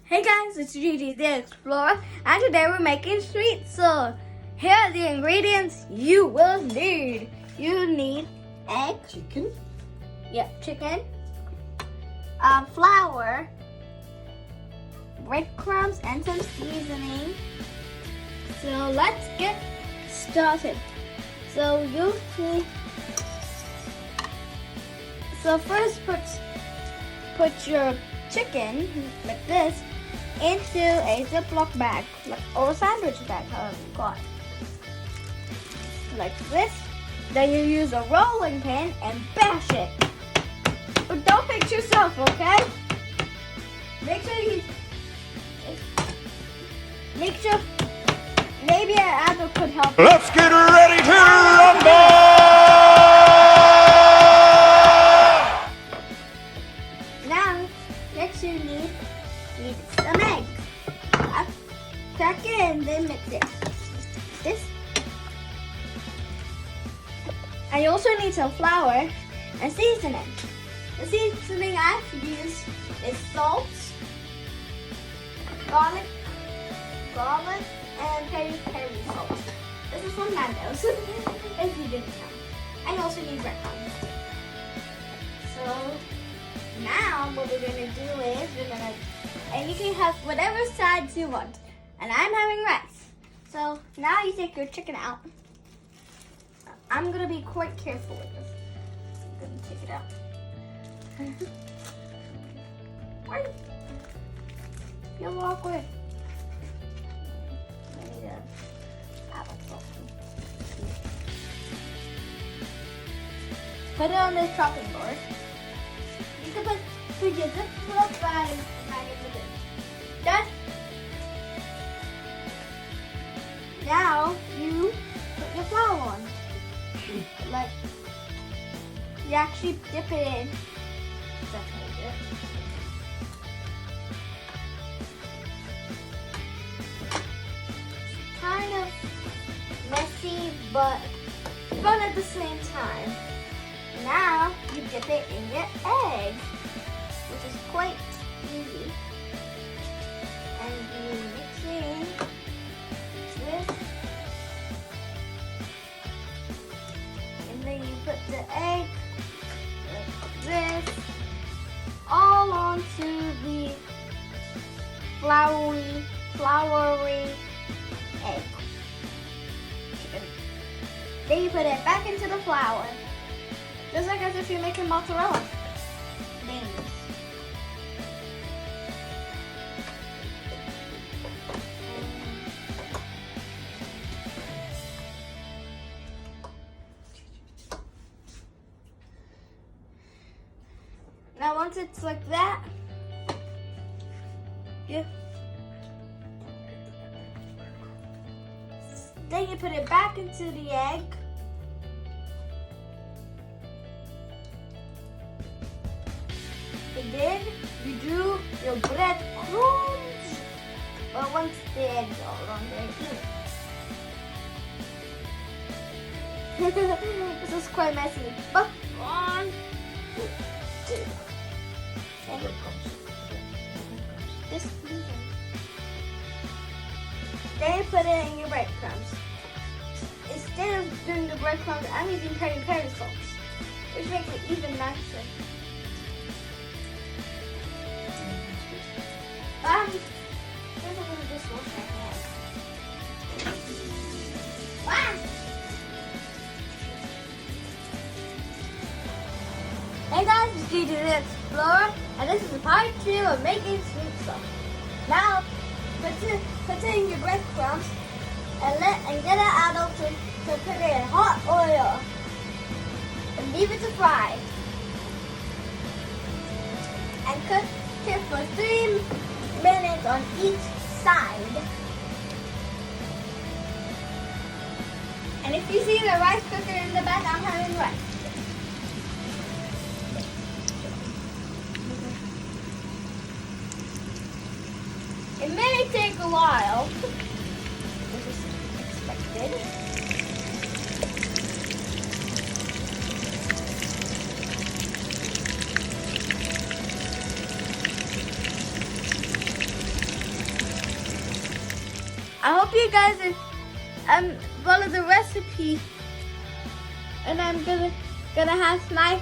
Hey guys, it's Gigi the Explorer, and today we're making Schnitzel. Here are the ingredients you will need. You need egg. Chicken. Yep, chicken. Flour, breadcrumbs, and some seasoning. So let's get started. So you need. So first, put your chicken like this into a Ziploc bag, or a sandwich bag, however you call it. Like this. Then you use a rolling pin and bash it. But don't hit yourself, okay? Make sure maybe an adult could help. Let's get ready to rumble! Now, next you need some eggs. Crack it and then mix it. This. And you also need some flour and seasoning. The seasoning I've used is salt, garlic, and peri salt. This is from Nando's, if you didn't know. And you also need breadcrumbs. So now what we're gonna do is and you can have whatever sides you want. And I'm having rice. So now you take your chicken out. I'm gonna be quite careful with this. I'm gonna take it out. Why? Feel awkward. I need a apple softener. Put it on this chopping board. You can put your Ziploc bag into this. Done. Now you put your flour on. Like, you actually dip it in. That's how you do it. Kind of messy, but fun at the same time. Now you dip it in your egg, which is quite easy. And you mix it in with. Then you put the egg like this all onto the floury egg. Then you put it back into the flour, just like as if you're making mozzarella. Nameless. Now once it's like that, then you put it back into the egg. And then you do your breadcrumbs. But once the eggs are on there, this is quite messy. But 1, 2. This. Then you put it in your breadcrumbs. Instead of doing the breadcrumbs, I'm using peri sauce, which makes it even nicer. I'm gonna just wash my hands. Wow. Hey guys, it's Gigi the Explorer, and this is part 2 of making Schnitzel. Now, put it in your breadcrumbs and get it out to put it in hot oil and leave it to fry. And cook it for 3 minutes on each side. And if you see the rice cooker in the back, I'm having rice. It may take a while, which is expected. I hope you guys follow the recipe, and I'm gonna have my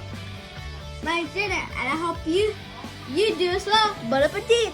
dinner, and I hope you do as well. Bon appetit!